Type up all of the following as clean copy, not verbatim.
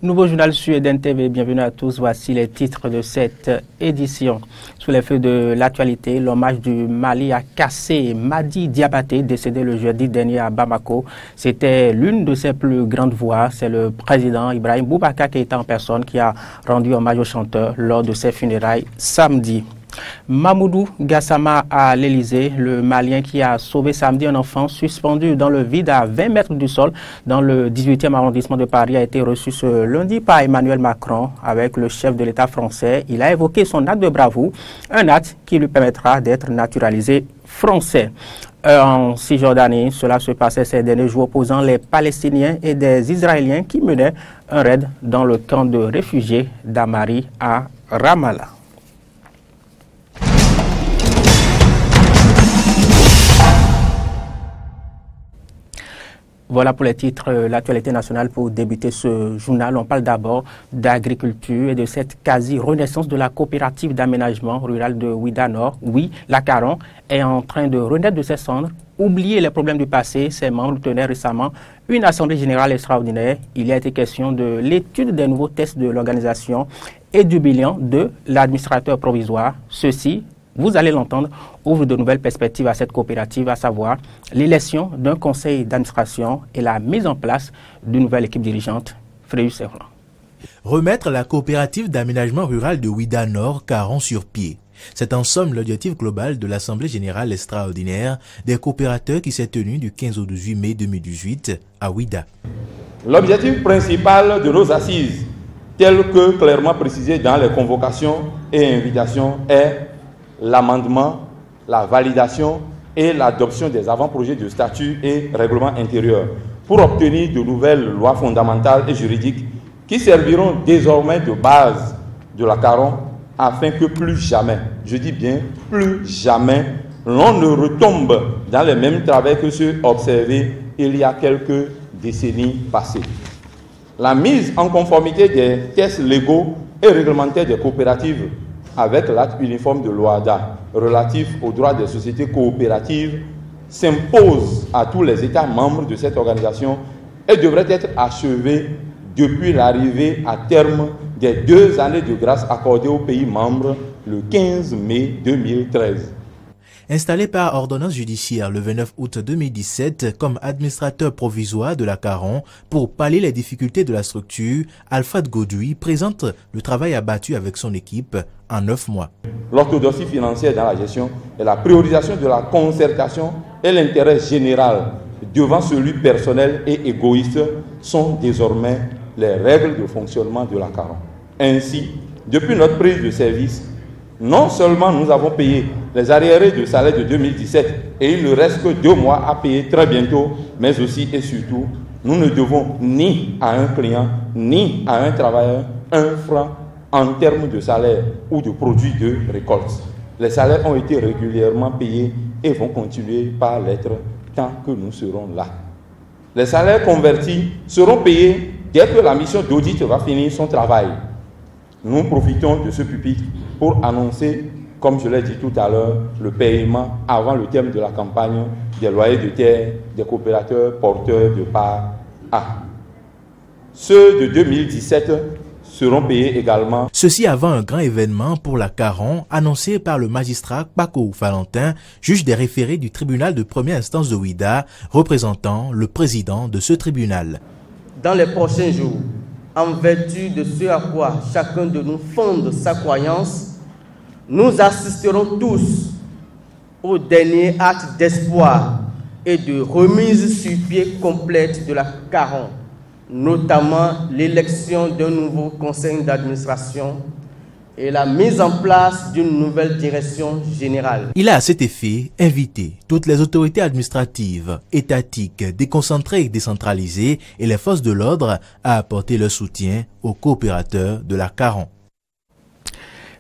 Nouveau journal sur Eden TV, bienvenue à tous. Voici les titres de cette édition. Sous les feux de l'actualité, l'hommage du Mali a cassé Madi Diabaté, décédé le jeudi dernier à Bamako. C'était l'une de ses plus grandes voix. C'est le président Ibrahim Boubacar Keïta en personne qui a rendu hommage au chanteur lors de ses funérailles samedi. Mamoudou Gassama à l'Elysée, le Malien qui a sauvé samedi un enfant suspendu dans le vide à 20 mètres du sol dans le 18e arrondissement de Paris, a été reçu ce lundi par Emmanuel Macron avec le chef de l'État français. Il a évoqué son acte de bravoure, un acte qui lui permettra d'être naturalisé français. En Cisjordanie, cela se passait ces derniers jours opposant les Palestiniens et des Israéliens qui menaient un raid dans le camp de réfugiés d'Amari à Ramallah. Voilà pour les titres, l'actualité nationale pour débuter ce journal. On parle d'abord d'agriculture et de cette quasi-renaissance de la coopérative d'aménagement rural de Ouidah Nord. Oui, la Caron est en train de renaître de ses cendres. Oubliez les problèmes du passé, ses membres tenaient récemment une assemblée générale extraordinaire. Il y a été question de l'étude des nouveaux tests de l'organisation et du bilan de l'administrateur provisoire. Ceci, vous allez l'entendre, ouvre de nouvelles perspectives à cette coopérative, à savoir l'élection d'un conseil d'administration et la mise en place d'une nouvelle équipe dirigeante. Fréjus Serran. Remettre la coopérative d'aménagement rural de Ouidah Nord Caron sur pied. C'est en somme l'objectif global de l'Assemblée générale extraordinaire des coopérateurs qui s'est tenue du 15 au 18 mai 2018 à Ouidah. L'objectif principal de nos assises, tel que clairement précisé dans les convocations et invitations, est l'amendement, la validation et l'adoption des avant-projets de statut et règlements intérieurs pour obtenir de nouvelles lois fondamentales et juridiques qui serviront désormais de base de la Caron afin que plus jamais, je dis bien plus jamais, l'on ne retombe dans les mêmes travers que ceux observés il y a quelques décennies passées. La mise en conformité des tests légaux et réglementaires des coopératives avec l'acte uniforme de l'OHADA relatif aux droits des sociétés coopératives s'impose à tous les États membres de cette organisation et devrait être achevée depuis l'arrivée à terme des 2 années de grâce accordées aux pays membres le 15 mai 2013. Installé par ordonnance judiciaire le 29 août 2017 comme administrateur provisoire de la Caron pour pallier les difficultés de la structure, Alpha Godoui présente le travail abattu avec son équipe en 9 mois. L'orthodoxie financière dans la gestion et la priorisation de la concertation et l'intérêt général devant celui personnel et égoïste sont désormais les règles de fonctionnement de la Caron. Ainsi, depuis notre prise de service, non seulement nous avons payé les arriérés de salaire de 2017 et il ne reste que 2 mois à payer très bientôt, mais aussi et surtout, nous ne devons ni à un client ni à un travailleur un franc en termes de salaire ou de produits de récolte. Les salaires ont été régulièrement payés et vont continuer par l'être tant que nous serons là. Les salaires convertis seront payés dès que la mission d'audit va finir son travail. Nous profitons de ce pupitre pour annoncer, comme je l'ai dit tout à l'heure, le paiement avant le terme de la campagne des loyers de terre des coopérateurs porteurs de part A. Ceux de 2017 seront payés également. Ceci avant un grand événement pour la Caron annoncé par le magistrat Paco Valentin, juge des référés du tribunal de première instance de Ouidah, représentant le président de ce tribunal. Dans les prochains jours, en vertu de ce à quoi chacun de nous fonde sa croyance, nous assisterons tous au dernier acte d'espoir et de remise sur pied complète de la Caron, notamment l'élection d'un nouveau conseil d'administration et la mise en place d'une nouvelle direction générale. Il a à cet effet invité toutes les autorités administratives, étatiques, déconcentrées et décentralisées et les forces de l'ordre à apporter leur soutien aux coopérateurs de la Caron.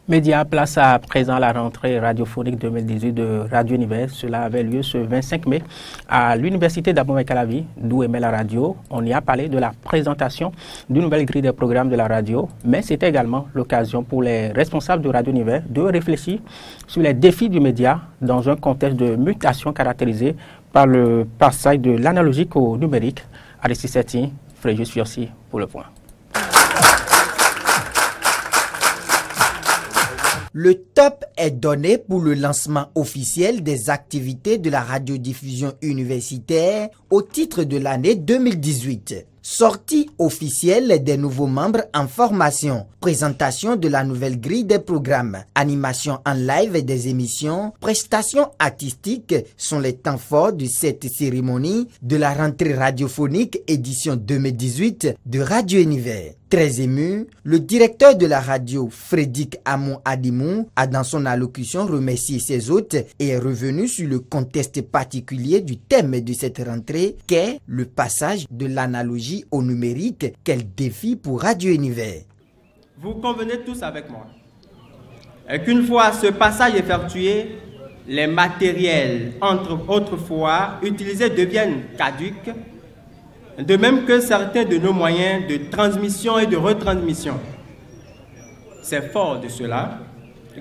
Média place à présent la rentrée radiophonique 2018 de Radio Univers. Cela avait lieu ce 25 mai à l'université d'Abomey-Calavi, d'où émet la radio. On y a parlé de la présentation d'une nouvelle grille des programmes de la radio, mais c'était également l'occasion pour les responsables de Radio Univers de réfléchir sur les défis du média dans un contexte de mutation caractérisé par le passage de l'analogique au numérique. Aristide Setti, Fréjus Fiorci pour le point. Le top est donné pour le lancement officiel des activités de la radiodiffusion universitaire au titre de l'année 2018. Sortie officielle des nouveaux membres en formation, présentation de la nouvelle grille des programmes, animation en live des émissions, prestations artistiques sont les temps forts de cette cérémonie de la rentrée radiophonique édition 2018 de Radio Univers. Très ému, le directeur de la radio, Frédéric Amon Adimou, a dans son allocution remercié ses hôtes et est revenu sur le contexte particulier du thème de cette rentrée qu'est le passage de l'analogie au numérique. Quel défi pour Radio Univers. Vous convenez tous avec moi qu'une fois ce passage effectué, les matériels autrefois utilisés deviennent caducs, de même que certains de nos moyens de transmission et de retransmission. C'est fort de cela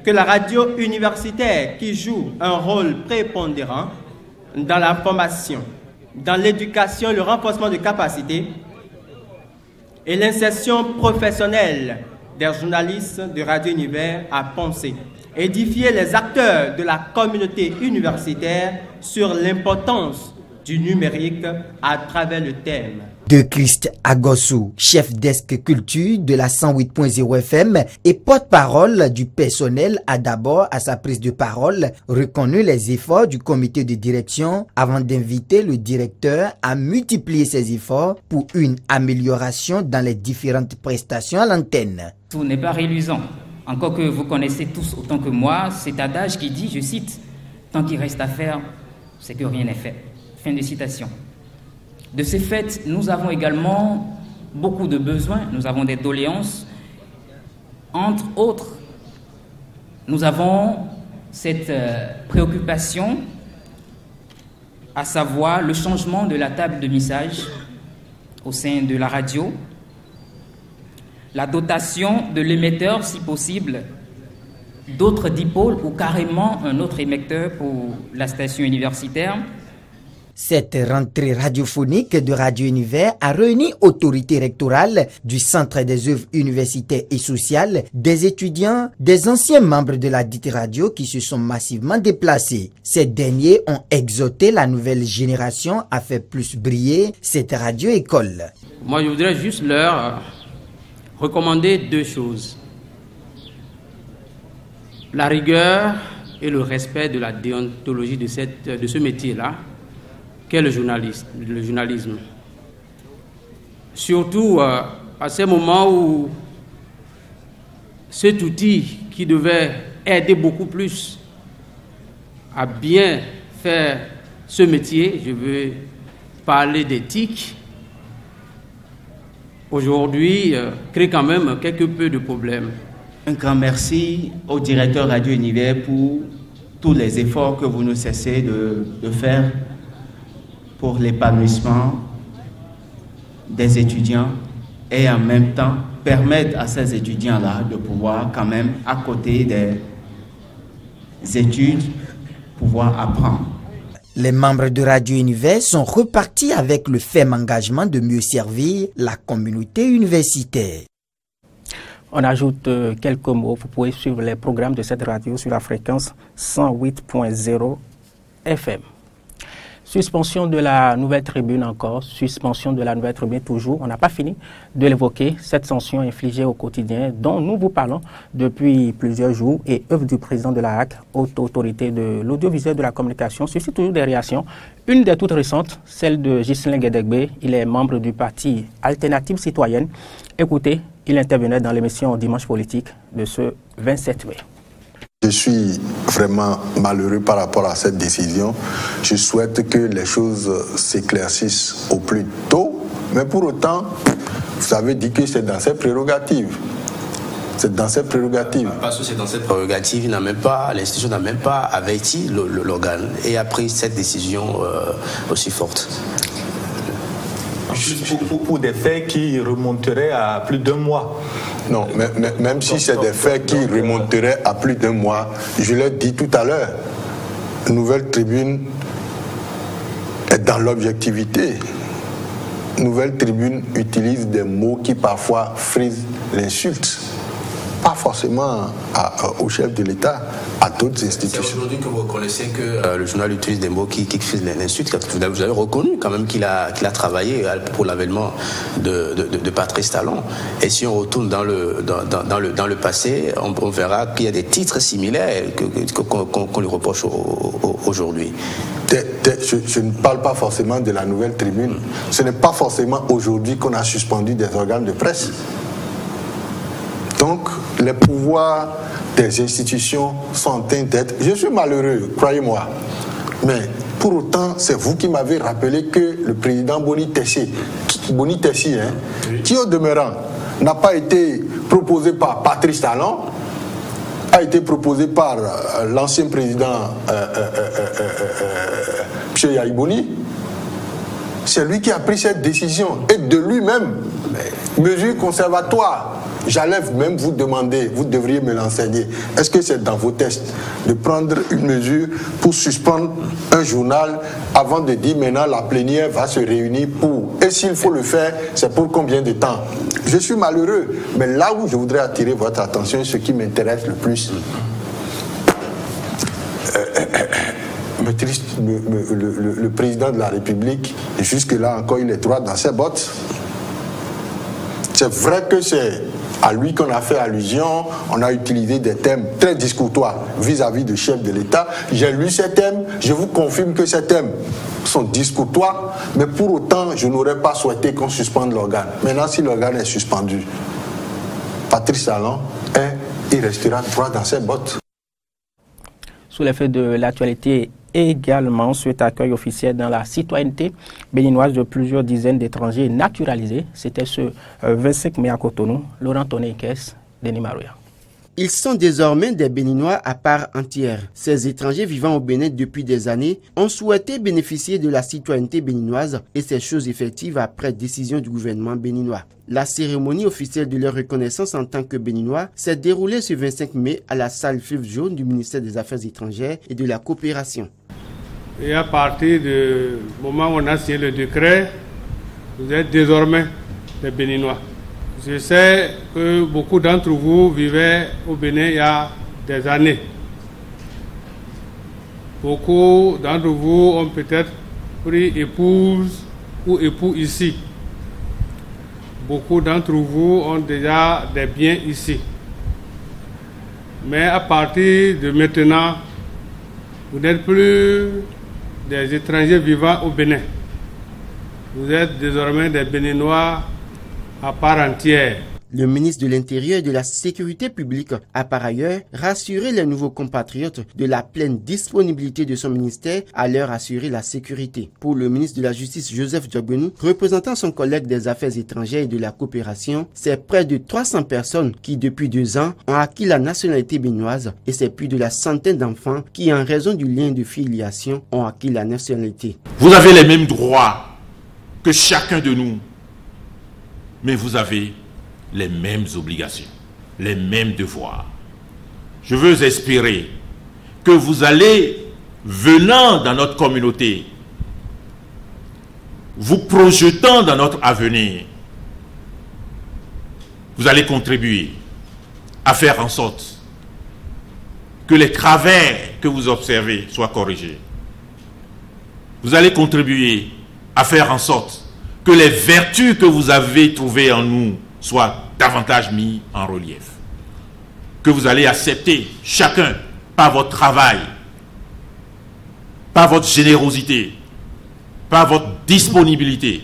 que la radio universitaire, qui joue un rôle prépondérant dans la formation, dans l'éducation, le renforcement de capacités et l'insertion professionnelle des journalistes de Radio Univers, a pensé édifier les acteurs de la communauté universitaire sur l'importance du numérique à travers le thème. De Christ Agossou, chef desk culture de la 108.0 FM et porte-parole du personnel, a d'abord, à sa prise de parole, reconnu les efforts du comité de direction avant d'inviter le directeur à multiplier ses efforts pour une amélioration dans les différentes prestations à l'antenne. Tout n'est pas réluisant. Encore que vous connaissez tous autant que moi cet adage qui dit, je cite, « Tant qu'il reste à faire, c'est que rien n'est fait ». Fin de citation. De ce fait, nous avons également beaucoup de besoins, nous avons des doléances. Entre autres, nous avons cette préoccupation, à savoir le changement de la table de mixage au sein de la radio, la dotation de l'émetteur, si possible, d'autres dipôles ou carrément un autre émetteur pour la station universitaire. Cette rentrée radiophonique de Radio Univers a réuni autorités rectorales du Centre des œuvres universitaires et sociales, des étudiants, des anciens membres de la dite radio qui se sont massivement déplacés. Ces derniers ont exhorté la nouvelle génération à faire plus briller cette radio-école. Moi, je voudrais juste leur recommander deux choses. La rigueur et le respect de la déontologie de ce métier-là, qu'est le journalisme. Surtout à ces moments où cet outil qui devait aider beaucoup plus à bien faire ce métier, je veux parler d'éthique, aujourd'hui crée quand même quelque peu de problèmes. Un grand merci au directeur Radio Univers pour tous les efforts que vous ne cessez de faire pour l'épanouissement des étudiants et en même temps permettre à ces étudiants-là de pouvoir quand même, à côté des études, pouvoir apprendre. Les membres de Radio Univers sont repartis avec le ferme engagement de mieux servir la communauté universitaire. On ajoute quelques mots. Vous pouvez suivre les programmes de cette radio sur la fréquence 108.0 FM. Suspension de la nouvelle tribune encore, suspension de la nouvelle tribune toujours. On n'a pas fini de l'évoquer, cette sanction infligée au quotidien dont nous vous parlons depuis plusieurs jours et œuvre du président de la HAC, haute autorité de l'audiovisuel de la communication, suscite toujours des réactions. Une des toutes récentes, celle de Ghislain Guédégbé. Il est membre du parti Alternative Citoyenne. Écoutez, il intervenait dans l'émission Dimanche Politique de ce 27 mai. Je suis vraiment malheureux par rapport à cette décision. Je souhaite que les choses s'éclaircissent au plus tôt. Mais pour autant, vous avez dit que c'est dans ses prérogatives. C'est dans ses prérogatives. Parce que c'est dans ses prérogatives, l'institution n'a même pas averti l'organe et a pris cette décision aussi forte. Pour des faits qui remonteraient à plus d'un mois. Non, mais même si c'est des faits qui remonteraient à plus d'un mois, je l'ai dit tout à l'heure, Nouvelle Tribune est dans l'objectivité. Nouvelle Tribune utilise des mots qui parfois frisent l'insulte. pas forcément au chef de l'État, à d'autres institutions. C'est aujourd'hui que vous reconnaissez que le journal utilise des mots qui fusent l'insulte. Vous avez reconnu quand même qu'il a travaillé pour l'avènement de Patrice Talon. Et si on retourne dans le passé, on verra qu'il y a des titres similaires qu'on lui reproche aujourd'hui. Je ne parle pas forcément de la Nouvelle Tribune. Ce n'est pas forcément aujourd'hui qu'on a suspendu des organes de presse. Donc, les pouvoirs des institutions sont en train d'être... Je suis malheureux, croyez-moi. Mais pour autant, c'est vous qui m'avez rappelé que le président Boni Tessi, qui au demeurant n'a pas été proposé par Patrice Talon, a été proposé par l'ancien président M. Yaïbouni. C'est lui qui a pris cette décision et de lui-même, mesure conservatoire. J'allais même vous demander, vous devriez me l'enseigner, est-ce que c'est dans vos tests de prendre une mesure pour suspendre un journal avant de dire maintenant la plénière va se réunir pour, et s'il faut le faire, c'est pour combien de temps? Je suis malheureux, mais là où je voudrais attirer votre attention, ce qui m'intéresse le plus, le président de la République, jusque-là encore il est droit dans ses bottes. C'est vrai que c'est à lui qu'on a fait allusion, on a utilisé des thèmes très discoutoires vis-à-vis du chef de l'État. J'ai lu ces thèmes, je vous confirme que ces thèmes sont discoutoires, mais pour autant, je n'aurais pas souhaité qu'on suspende l'organe. Maintenant, si l'organe est suspendu, Patrice Talon, il restera droit dans ses bottes. Sous l'effet de l'actualité, également cet accueil officiel dans la citoyenneté béninoise de plusieurs dizaines d'étrangers naturalisés. C'était ce 25 mai à Cotonou. Laurent Tonekes, Denis Marouya. Ils sont désormais des Béninois à part entière. Ces étrangers vivant au Bénin depuis des années ont souhaité bénéficier de la citoyenneté béninoise et ces choses effectives après décision du gouvernement béninois. La cérémonie officielle de leur reconnaissance en tant que Béninois s'est déroulée ce 25 mai à la salle Fleuve Jaune du ministère des Affaires étrangères et de la coopération. Et à partir du moment où on a signé le décret, vous êtes désormais des Béninois. Je sais que beaucoup d'entre vous vivaient au Bénin il y a des années. Beaucoup d'entre vous ont peut-être pris épouse ou époux ici. Beaucoup d'entre vous ont déjà des biens ici. Mais à partir de maintenant, vous n'êtes plus des étrangers vivant au Bénin. Vous êtes désormais des Béninois à part entière. Le ministre de l'Intérieur et de la Sécurité publique a par ailleurs rassuré les nouveaux compatriotes de la pleine disponibilité de son ministère à leur assurer la sécurité. Pour le ministre de la Justice Joseph Diogbenou, représentant son collègue des Affaires étrangères et de la coopération, c'est près de 300 personnes qui depuis 2 ans ont acquis la nationalité béninoise et c'est plus de la centaine d'enfants qui en raison du lien de filiation ont acquis la nationalité. Vous avez les mêmes droits que chacun de nous, mais vous avez les mêmes obligations, les mêmes devoirs. Je veux espérer que vous allez, venant dans notre communauté, vous projetant dans notre avenir, vous allez contribuer à faire en sorte que les travers que vous observez soient corrigés. Vous allez contribuer à faire en sorte que les vertus que vous avez trouvées en nous soient davantage mis en relief. Que vous allez accepter chacun par votre travail, par votre générosité, par votre disponibilité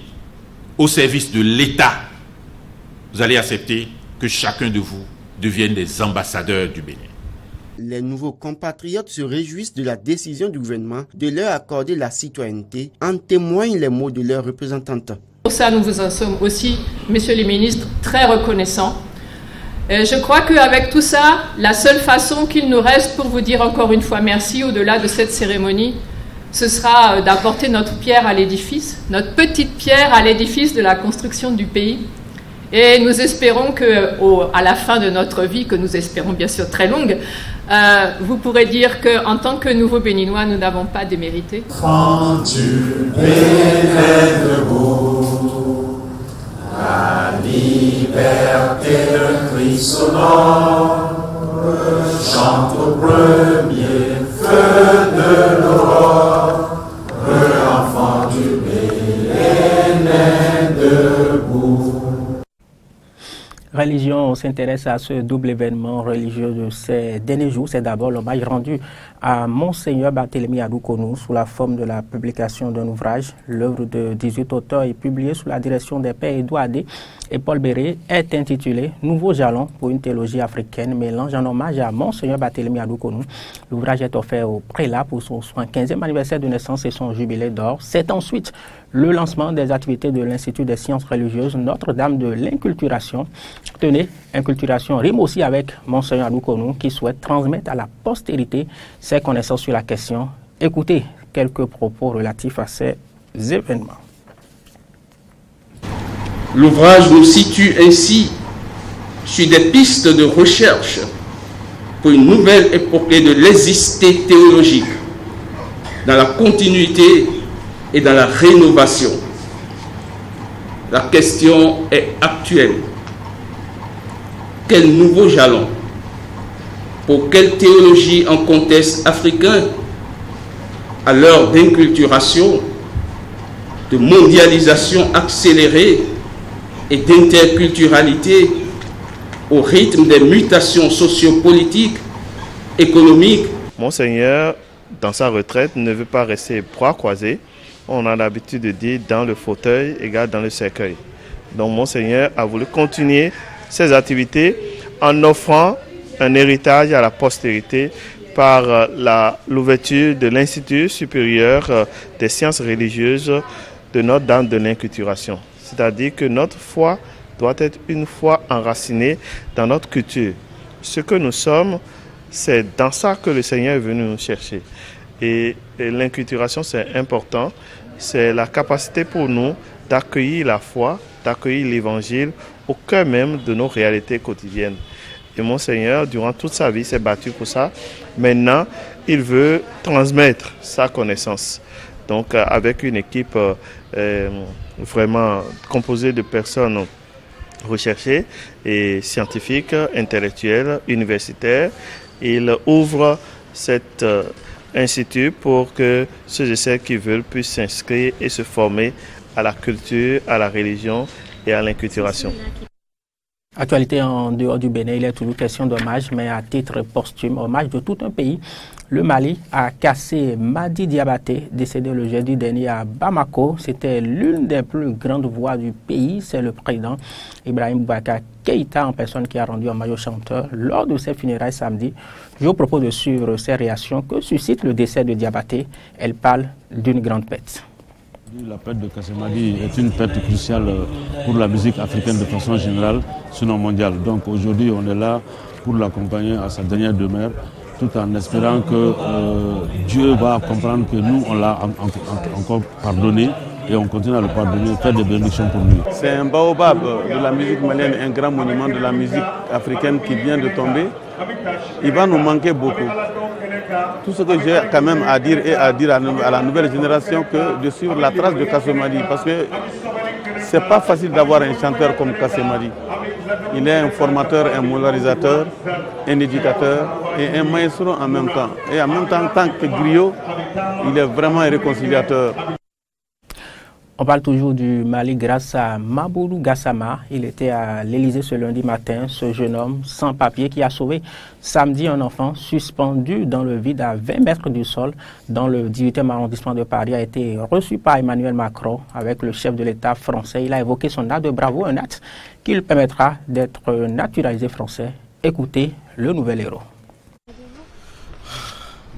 au service de l'État. Vous allez accepter que chacun de vous devienne des ambassadeurs du Bénin. Les nouveaux compatriotes se réjouissent de la décision du gouvernement de leur accorder la citoyenneté, en témoignent les mots de leurs représentante. Pour ça, nous vous en sommes aussi, messieurs les ministres, très reconnaissants. Je crois qu'avec tout ça, la seule façon qu'il nous reste pour vous dire encore une fois merci au-delà de cette cérémonie, ce sera d'apporter notre pierre à l'édifice, notre petite pierre à l'édifice de la construction du pays. Et nous espérons qu'à la fin de notre vie, que nous espérons bien sûr très longue, vous pourrez dire qu'en tant que nouveaux Béninois, nous n'avons pas démérité. Quand tu es debout, la liberté de Christ sonore. chante au premier feu de l'aurore, enfant du Bénin debout. Religion s'intéresse à ce double événement religieux de ces derniers jours. C'est d'abord l'hommage rendu à Monseigneur Barthélemy Adou-Konou sous la forme de la publication d'un ouvrage. L'œuvre de 18 auteurs est publiée sous la direction des pères Édouard Adé et Paul Béré est intitulée « Nouveau jalon pour une théologie africaine, mélange en hommage à Monseigneur Barthélemy Adou-Konou ». L'ouvrage est offert au prélat pour son 75e anniversaire de naissance et son jubilé d'or. C'est ensuite le lancement des activités de l'Institut des sciences religieuses Notre-Dame de l'Inculturation. Tenez, Inculturation rime aussi avec Monseigneur Adou-Konou qui souhaite transmettre à la postérité ses connaissances sur la question. Écoutez quelques propos relatifs à ces événements. L'ouvrage nous situe ainsi sur des pistes de recherche pour une nouvelle épopée de l'existé théologique, dans la continuité et dans la rénovation. La question est actuelle. Quel nouveau jalon? Pour quelle théologie en contexte africain, à l'heure d'inculturation, de mondialisation accélérée et d'interculturalité, au rythme des mutations sociopolitiques, économiques? Monseigneur, dans sa retraite, ne veut pas rester bras croisés. On a l'habitude de dire dans le fauteuil égale dans le cercueil. Donc Monseigneur a voulu continuer ses activités en offrant un héritage à la postérité par l'ouverture de l'Institut supérieur des sciences religieuses de Notre-Dame de l'Inculturation. C'est-à-dire que notre foi doit être une foi enracinée dans notre culture. Ce que nous sommes, c'est dans ça que le Seigneur est venu nous chercher. Et l'inculturation, c'est important. C'est la capacité pour nous d'accueillir la foi, d'accueillir l'Évangile au cœur même de nos réalités quotidiennes. Et Monseigneur, durant toute sa vie, s'est battu pour ça. Maintenant, il veut transmettre sa connaissance. Donc, avec une équipe vraiment composée de personnes recherchées et scientifiques, intellectuelles, universitaires, il ouvre cet institut pour que ceux et celles qui veulent puissent s'inscrire et se former à la culture, à la religion et à l'inculturation. Actualité en dehors du Bénin, il est toujours question d'hommage, mais à titre posthume, hommage de tout un pays. Le Mali a cassé Madi Diabaté, décédé le jeudi dernier à Bamako. C'était l'une des plus grandes voix du pays. C'est le président Ibrahim Boubacar Keïta en personne qui a rendu hommage au chanteur lors de ses funérailles samedi. Je vous propose de suivre ces réactions que suscite le décès de Diabaté. Elle parle d'une grande perte. La perte de Kassé Madi est une perte cruciale pour la musique africaine de façon générale, sinon mondiale. Donc aujourd'hui, on est là pour l'accompagner à sa dernière demeure, tout en espérant que Dieu va comprendre que nous, on l'a encore pardonné et on continue à le pardonner, faire des bénédictions pour lui. C'est un baobab de la musique malienne, un grand monument de la musique africaine qui vient de tomber. Il va nous manquer beaucoup. Tout ce que j'ai quand même à dire et à dire à la nouvelle génération, que de suivre la trace de Kassé Madi, parce que c'est pas facile d'avoir un chanteur comme Kassé Madi. Il est un formateur, un moralisateur, un éducateur et un maestro en même temps. Et en même temps, en tant que griot, il est vraiment un réconciliateur. On parle toujours du Mali grâce à Maboulou Gassama. Il était à l'Élysée ce lundi matin, ce jeune homme sans papier qui a sauvé samedi un enfant suspendu dans le vide à 20 mètres du sol dans le 18e arrondissement de Paris a été reçu par Emmanuel Macron avec le chef de l'État français. Il a évoqué son acte de bravo, un acte qui lui permettra d'être naturalisé français. Écoutez le nouvel héros.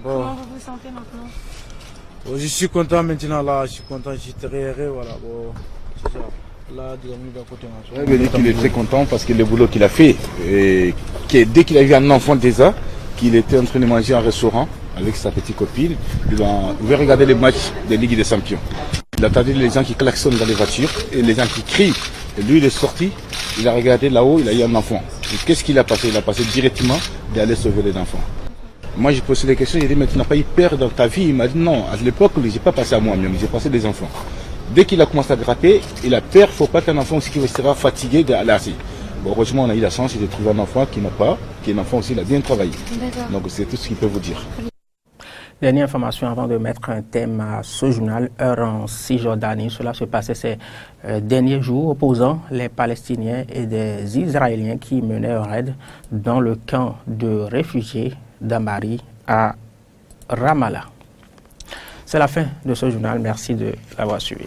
Comment vous vous sentez maintenant? Je suis content maintenant, là, je suis content, je suis très heureux, voilà, bon, c'est ça. Là, je veux dire qu'il est très content parce que le boulot qu'il a fait, et que dès qu'il a vu un enfant déjà, qu'il était en train de manger en restaurant avec sa petite copine, il va regarder les matchs de Ligue des Champions. Il a entendu les gens qui klaxonnent dans les voitures et les gens qui crient. Et lui, il est sorti, il a regardé là-haut, il a eu un enfant. Qu'est-ce qu'il a passé? Il a passé directement d'aller sauver les enfants. Moi, j'ai posé des questions, j'ai dit, mais tu n'as pas eu peur dans ta vie? Il m'a dit, non, à l'époque, je n'ai pas passé à moi-même, j'ai passé des enfants. Dès qu'il a commencé à gratter, il a peur, il ne faut pas qu'un enfant aussi qui sera fatigué d'aller assis. Bon, heureusement, on a eu la chance de trouver un enfant qui n'a pas, qui est un enfant aussi, il a bien travaillé. Donc c'est tout ce qu'il peut vous dire. Dernière information avant de mettre un thème à ce journal, heure en Cisjordanie. Cela se passait ces derniers jours, opposant les Palestiniens et des Israéliens qui menaient un raid dans le camp de réfugiés d'Amari à Ramallah. C'est la fin de ce journal. Merci de l'avoir suivi.